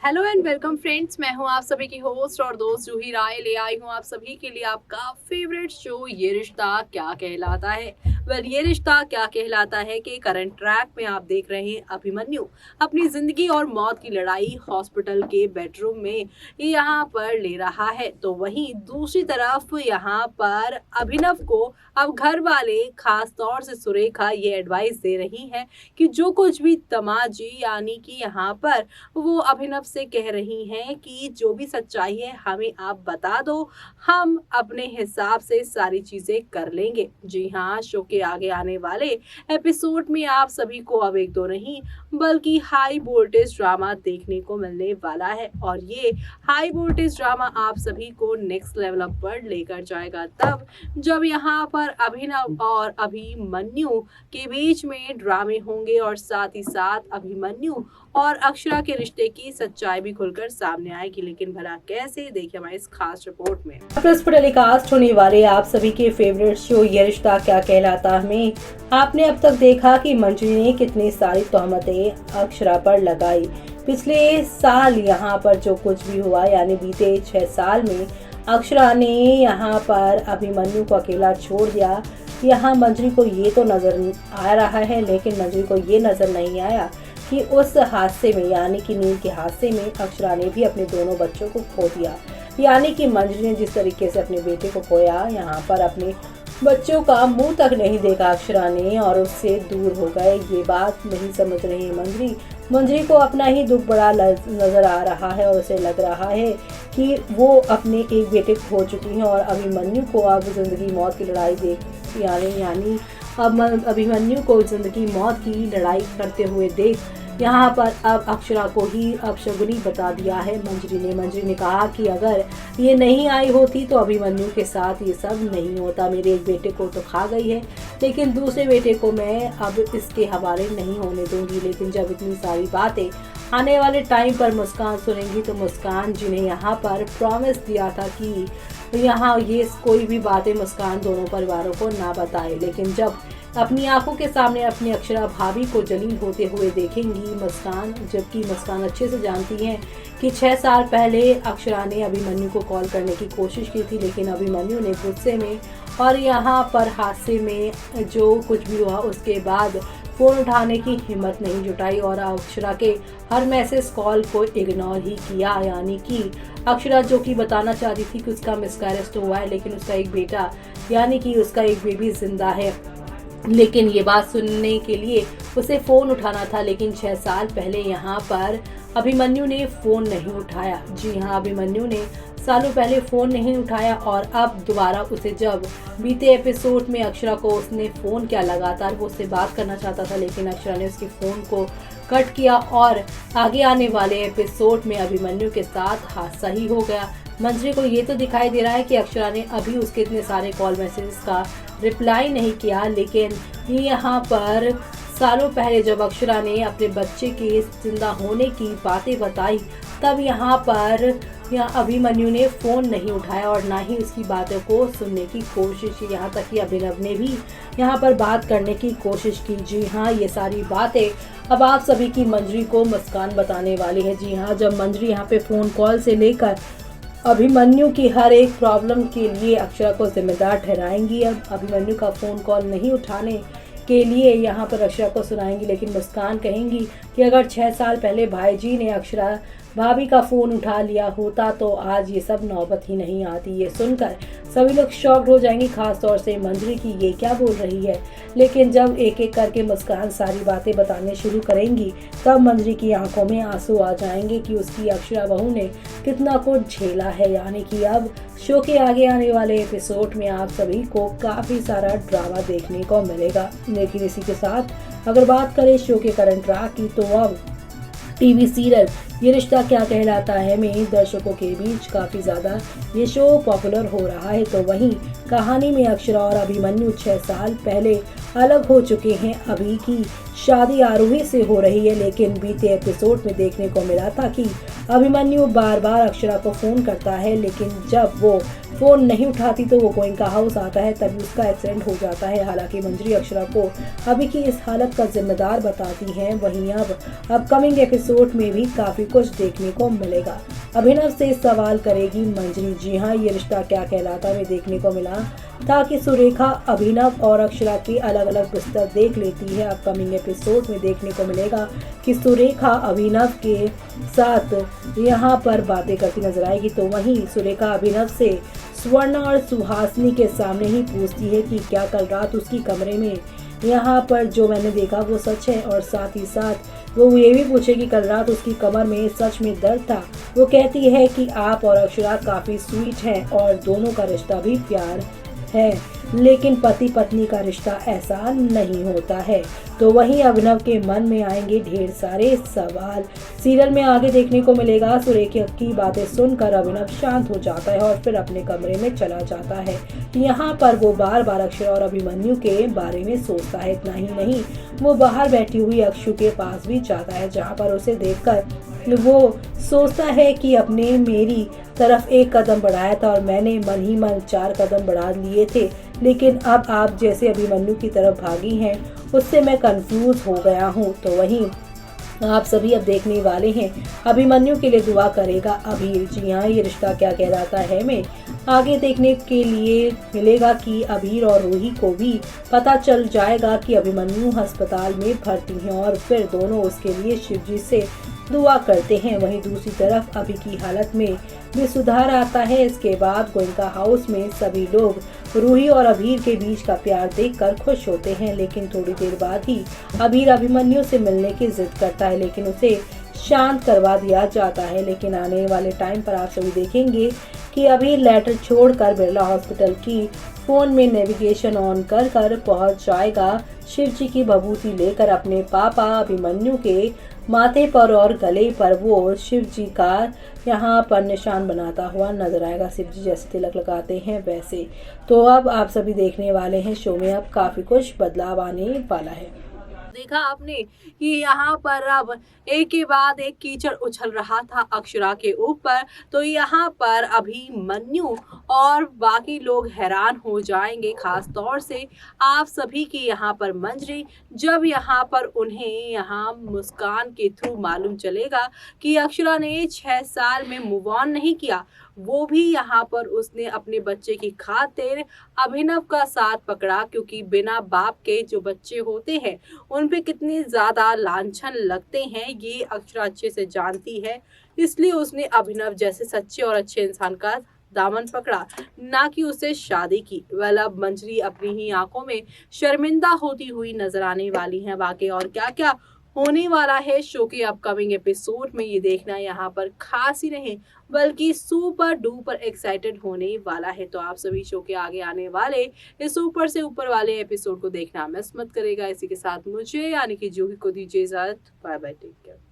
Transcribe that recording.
Hello and welcome friends, मैं हूं आप सभी की होस्ट और दोस्त जूही राय। ले आई हूं आप सभी के लिए आपका फेवरेट शो ये रिश्ता क्या कहलाता है। ये रिश्ता क्या कहलाता है कि करंट ट्रैक में आप देख रहे हैं अभिमन्यु अपनी जिंदगी और मौत की लड़ाई हॉस्पिटल के बेडरूम में यहाँ पर ले रहा है, तो वहीं दूसरी तरफ यहाँ पर अभिनव को अब घर वाले खास तौर से सुरेखा ये एडवाइस दे रही है कि जो कुछ भी तमाजी यानी कि यहाँ पर वो अभिनव से कह रही हैं कि जो भी सच्चाई है हमें आप बता दो, हम अपने हिसाब से सारी चीजें कर लेंगे। जी हाँ, शो के आगे आने वाले एपिसोड में आप सभी को अब एक दो नहीं बल्कि हाई वोल्टेज ड्रामा देखने को मिलने वाला है, और ये हाई वोल्टेज ड्रामा आप सभी को नेक्स्ट लेवल अप पर लेकर जाएगा तब जब यहाँ पर अभिनव और अभिमन्यु के बीच में ड्रामे होंगे और साथ ही साथ अभिमन्यु और अक्षरा के रिश्ते की सच्चाई भी खुलकर सामने आएगी। लेकिन भला कैसे, देखिए हमारे इस खास रिपोर्ट में। प्रेस पर टेलीकास्ट होने वाले आप सभी के फेवरेट शो ये रिश्ता क्या कहलाता में आपने अब तक देखा कि मंजरी ने कितनी सारी तोहमतें अक्षरा पर लगाई। पिछले साल यहाँ पर जो कुछ भी हुआ, यानी बीते 6 साल में अक्षरा ने यहाँ पर अभिमन्यु को अकेला छोड़ दिया। यहाँ मंजरी को ये तो नजर आ रहा है, लेकिन मंजरी को ये नजर नहीं आया कि उस हादसे में यानी कि नींद के हादसे में अक्षरा ने भी अपने दोनों बच्चों को खो दिया। यानी कि मंजरी ने जिस तरीके से अपने बेटे को खोया, यहाँ पर अपने बच्चों का मुंह तक नहीं देखा अक्षरा ने और उससे दूर हो गए। ये बात नहीं समझ रही है मंजरी। मंजरी को अपना ही दुख बड़ा नजर आ रहा है और उसे लग रहा है कि वो अपने एक बेटे खो चुकी हैं और अभिमन्यु को अब जिंदगी मौत की लड़ाई देख यानी अब अभिमन्यु को जिंदगी मौत की लड़ाई करते हुए देख यहाँ पर अब अक्षरा को ही अपशगुनी बता दिया है मंजरी ने कहा कि अगर ये नहीं आई होती तो अभिमन्यु के साथ ये सब नहीं होता। मेरे एक बेटे को तो खा गई है, लेकिन दूसरे बेटे को मैं अब इसके हवाले नहीं होने दूंगी। लेकिन जब इतनी सारी बातें आने वाले टाइम पर मुस्कान सुनेंगी तो मुस्कान जिन्हें यहाँ पर प्रॉमिस दिया था कि यहाँ ये कोई भी बातें मुस्कान दोनों परिवारों को ना बताए, लेकिन जब अपनी आंखों के सामने अपनी अक्षरा भाभी को जलील होते हुए देखेंगी मुस्कान, जबकि मुस्कान अच्छे से जानती हैं कि 6 साल पहले अक्षरा ने अभिमन्यु को कॉल करने की कोशिश की थी, लेकिन अभिमन्यु ने गुस्से में और यहाँ पर हादसे में जो कुछ भी हुआ उसके बाद फोन उठाने की हिम्मत नहीं जुटाई और अक्षरा के हर मैसेज कॉल को इग्नोर ही किया। यानी कि अक्षरा जो कि बताना चाहती थी कि उसका मिसकैरेज तो हुआ है, लेकिन उसका एक बेटा यानी कि उसका एक बेबी जिंदा है, लेकिन ये बात सुनने के लिए उसे फोन उठाना था। लेकिन 6 साल पहले यहाँ पर अभिमन्यु ने फोन नहीं उठाया। जी हाँ, अभिमन्यु ने सालों पहले फोन नहीं उठाया और अब दोबारा उसे जब बीते एपिसोड में अक्षरा को उसने फोन किया, लगातार वो उससे बात करना चाहता था, लेकिन अक्षरा ने उसके फोन को कट किया और आगे आने वाले एपिसोड में अभिमन्यु के साथ हादसा ही हो गया। मंजरी को ये तो दिखाई दे रहा है कि अक्षरा ने अभी उसके इतने सारे कॉल मैसेजेस का रिप्लाई नहीं किया, लेकिन यहाँ पर सालों पहले जब अक्षरा ने अपने बच्चे के जिंदा होने की बातें बताई तब यहाँ पर अभिमन्यु ने फोन नहीं उठाया और ना ही उसकी बातों को सुनने की कोशिश की। यहाँ तक कि अभिनव ने भी यहाँ पर बात करने की कोशिश की। जी हाँ, ये सारी बातें अब आप सभी की मंजरी को मुस्कान बताने वाली है। जी हाँ, जब मंजरी यहाँ पे फोन कॉल से लेकर अभिमन्यु की हर एक प्रॉब्लम के लिए अक्षरा को जिम्मेदार ठहराएंगी। अब अभिमन्यु का फोन कॉल नहीं उठाने के लिए यहाँ पर अक्षरा को सुनाएंगी, लेकिन मुस्कान कहेंगी कि अगर 6 साल पहले भाईजी ने अक्षरा भाभी का फोन उठा लिया होता तो आज ये सब नौबत ही नहीं आती। ये सुनकर सभी लोग शॉक्ड हो जाएंगे, खास तौर से मंजरी की ये क्या बोल रही है। लेकिन जब एक एक करके मुस्कान सारी बातें बताने शुरू करेंगी तब मंजरी की आंखों में आंसू आ जाएंगे कि उसकी अक्षरा बहू ने कितना कुछ झेला है। यानी कि अब शो के आगे आने वाले एपिसोड में आप सभी को काफी सारा ड्रामा देखने को मिलेगा। लेकिन इसी के साथ अगर बात करें शो के करंट ट्रैक की, तो अब टीवी सीरियल ये रिश्ता क्या कहलाता है में दर्शकों के बीच काफी ज्यादा ये शो पॉपुलर हो रहा है। तो वहीं कहानी में अक्षरा और अभिमन्यु 6 साल पहले अलग हो चुके हैं। अभी की शादी आरोही से हो रही है, लेकिन बीते एपिसोड में देखने को मिला था कि अभिमन्यु बार बार अक्षरा को फोन करता है, लेकिन जब वो फोन नहीं उठाती तो वो गोइंका हाउस आता है, तभी उसका एक्सीडेंट हो जाता है। हालांकि मंजरी अक्षरा को अभी की इस हालत का जिम्मेदार बताती है। वहीं अब अपकमिंग एपिसोड में भी काफी कुछ देखने को मिलेगा। अभिनव से सवाल करेगी मंजरी। जी हाँ, ये रिश्ता क्या कहलाता में देखने को मिला था कि सुरेखा अभिनव और अक्षरा के अलग अलग बिस्तर देख लेती है। अपकमिंग एपिसोड में देखने को मिलेगा कि सुरेखा अभिनव के साथ यहाँ पर बातें करती नजर आएगी। तो वहीं सुरेखा अभिनव से स्वर्णा और सुहासिनी के सामने ही पूछती है कि क्या कल रात उसकी कमरे में यहाँ पर जो मैंने देखा वो सच है, और साथ ही साथ वो ये भी पूछेगी कल रात उसकी कमर में सच में दर्द था। वो कहती है कि आप और अक्षरा काफी स्वीट हैं और दोनों का रिश्ता भी प्यार है, लेकिन पति पत्नी का रिश्ता ऐसा नहीं होता है। तो वहीं अभिनव के मन में आएंगे ढेर सारे सवाल। सीरियल में आगे देखने को मिलेगा सुरेखा की बातें सुनकर अभिनव शांत हो जाता है और फिर अपने कमरे में चला जाता है। यहाँ पर वो बार बार अक्षरा और अभिमन्यु के बारे में सोचता है। इतना ही नहीं, वो बाहर बैठी हुई अक्षु के पास भी जाता है, जहाँ पर उसे देखकर वो सोचता है कि अपने मेरी तरफ एक कदम बढ़ाया था और मैंने मन ही मन 4 कदम बढ़ा लिए थे, लेकिन अब आप जैसे अभिमन्यु की तरफ भागी हैं उससे मैं कंफ्यूज हो गया हूँ। तो वहीं आप सभी अब देखने वाले हैं अभिमन्यु के लिए दुआ करेगा अभीर। जी हाँ, ये रिश्ता क्या कहलाता है में आगे देखने के लिए मिलेगा कि अभीर और रूही को भी पता चल जाएगा कि अभिमन्यु अस्पताल में भर्ती हैं और फिर दोनों उसके लिए शिवजी से दुआ करते हैं। वहीं दूसरी तरफ अभी की हालत में भी सुधार आता है। इसके बाद गोइंका हाउस में सभी लोग रूही और अभीर के बीच का प्यार देखकर खुश होते हैं, लेकिन थोड़ी देर बाद ही अभीर अभिमन्यु से मिलने की जिद करता है, लेकिन उसे शांत करवा दिया जाता है। लेकिन आने वाले टाइम पर आप सभी देखेंगे कि अभीर लेटर छोड़कर बिरला हॉस्पिटल की फोन में नेविगेशन ऑन कर पहुंच जाएगा। शिवजी की भभूति लेकर अपने पापा अभिमन्यु के माथे पर और गले पर वो शिव जी का यहाँ पर निशान बनाता हुआ नजर आएगा। शिव जी जैसे तिलक लगाते हैं वैसे। तो अब आप सभी देखने वाले हैं शो में अब काफी कुछ बदलाव आने वाला है। देखा आपने कि यहाँ पर अब एक के बाद एक कीचड़ उछल रहा था अक्षरा के ऊपर, तो यहाँ पर अभिमन्यु और बाकी लोग हैरान हो जाएंगे। खास तौर से आप सभी की यहाँ पर मंजरी, जब यहाँ पर उन्हें यहाँ मुस्कान के थ्रू मालूम चलेगा कि अक्षरा ने 6 साल में मूव ऑन नहीं किया, वो भी यहाँ पर उसने अपने बच्चे की खातिर अभिनव का साथ पकड़ा, क्योंकि बिना बाप के जो बच्चे होते हैं उन पे कितने ज्यादा लांछन लगते हैं ये अक्षरा अच्छे से जानती है। इसलिए उसने अभिनव जैसे सच्चे और अच्छे इंसान का दामन पकड़ा, ना कि उसे शादी की। वेल, अब मंजरी अपनी ही आंखों में शर्मिंदा होती हुई नजर आने वाली है। बाकी और क्या क्या होने वाला है शो के अपकमिंग एपिसोड में ये देखना यहाँ पर खास ही नहीं बल्कि सुपर डुपर एक्साइटेड होने वाला है। तो आप सभी शो के आगे आने वाले इस ऊपर से ऊपर वाले एपिसोड को देखना मिस मत करेगा। इसी के साथ मुझे यानी कि जूही को दीजिए इजाजत। Bye bye, take care.